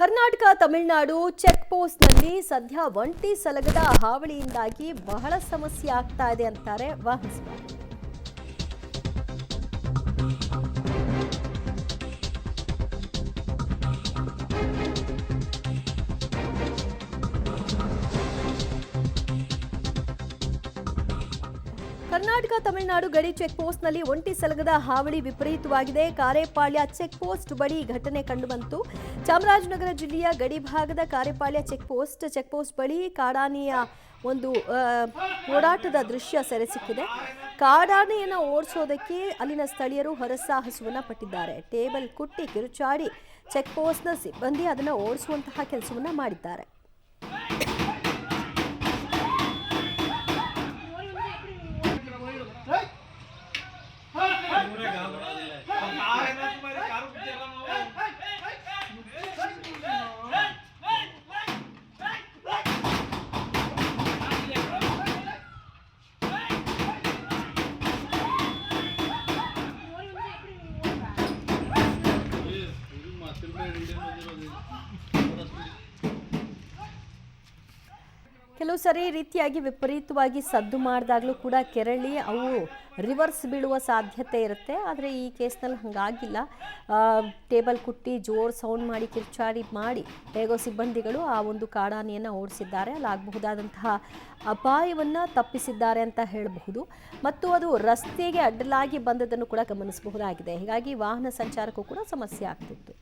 Karnataka Tamil Nadu check ಪೋಸ್ಟ್ನಲ್ಲಿ ಸದ್ಯ ಒಂಟಿ ಸಲಗದ ಹಾವಳಿಯಿಂದಾಗಿ ಬಹಳ ಸಮಸ್ಯೆ ಆಗ್ತಾ ಇದೆ ಅಂತಾರೆ ವಾಹನ ಸವಾರರು. ಕರ್ನಾಟಕ ತಮಿಳುನಾಡು ಗಡಿ ಚೆಕ್ ಪೋಸ್ಟ್ನಲ್ಲಿ ಒಂಟಿ ಸಲಗದ ಹಾವಳಿ ವಿಪರೀತವಾಗಿದೆ. ಕಾರೇಪಾಳ್ಯ ಚೆಕ್ ಪೋಸ್ಟ್ ಬಳಿ ಘಟನೆ ಕಂಡುಬಂತು. ಚಾಮರಾಜನಗರ ಜಿಲ್ಲೆಯ ಗಡಿ ಭಾಗದ ಕಾರೇಪಾಳ್ಯ ಚೆಕ್ ಪೋಸ್ಟ್ ಬಳಿ ಕಾಡಾನೆಯ ಒಂದು ಓಡಾಟದ ದೃಶ್ಯ ಸೆರೆ ಸಿಕ್ಕಿದೆ. ಕಾಡಾನೆಯನ್ನು ಓಡಿಸೋದಕ್ಕೆ ಅಲ್ಲಿನ ಸ್ಥಳೀಯರು ಹರಸಾಹಸವನ್ನ ಪಟ್ಟಿದ್ದಾರೆ. ಟೇಬಲ್ ಕುಟ್ಟಿ ಕಿರುಚಾಡಿ ಚೆಕ್ ಪೋಸ್ಟ್ನ ಸಿಬ್ಬಂದಿ ಅದನ್ನು ಓಡಿಸುವಂತಹ ಕೆಲಸವನ್ನ ಮಾಡಿದ್ದಾರೆ. ಕೆಲವು ಸರಿ ರೀತಿಯಾಗಿ ವಿಪರೀತವಾಗಿ ಸದ್ದು ಮಾಡಿದಾಗಲೂ ಕೂಡ ಕೆರಳಿ ಅವು ರಿವರ್ಸ್ ಬೀಳುವ ಸಾಧ್ಯತೆ ಇರುತ್ತೆ. ಆದರೆ ಈ ಕೇಸ್ನಲ್ಲಿ ಹಾಗಾಗಿಲ್ಲ. ಟೇಬಲ್ ಕುಟ್ಟಿ ಜೋರು ಸೌಂಡ್ ಮಾಡಿ ಕಿರ್ಚಾಡಿ ಮಾಡಿ ಹೇಗೋ ಸಿಬ್ಬಂದಿಗಳು ಆ ಒಂದು ಕಾಡಾನೆಯನ್ನು ಓಡಿಸಿದ್ದಾರೆ. ಅಲ್ಲಾಗಬಹುದಾದಂತಹ ಅಪಾಯವನ್ನು ತಪ್ಪಿಸಿದ್ದಾರೆ ಅಂತ ಹೇಳಬಹುದು. ಮತ್ತು ಅದು ರಸ್ತೆಗೆ ಅಡ್ಡಲಾಗಿ ಬಂದದನ್ನು ಕೂಡ ಗಮನಿಸಬಹುದಾಗಿದೆ. ಹೀಗಾಗಿ ವಾಹನ ಸಂಚಾರಕ್ಕೂ ಕೂಡ ಸಮಸ್ಯೆ ಆಗ್ತಿತ್ತು.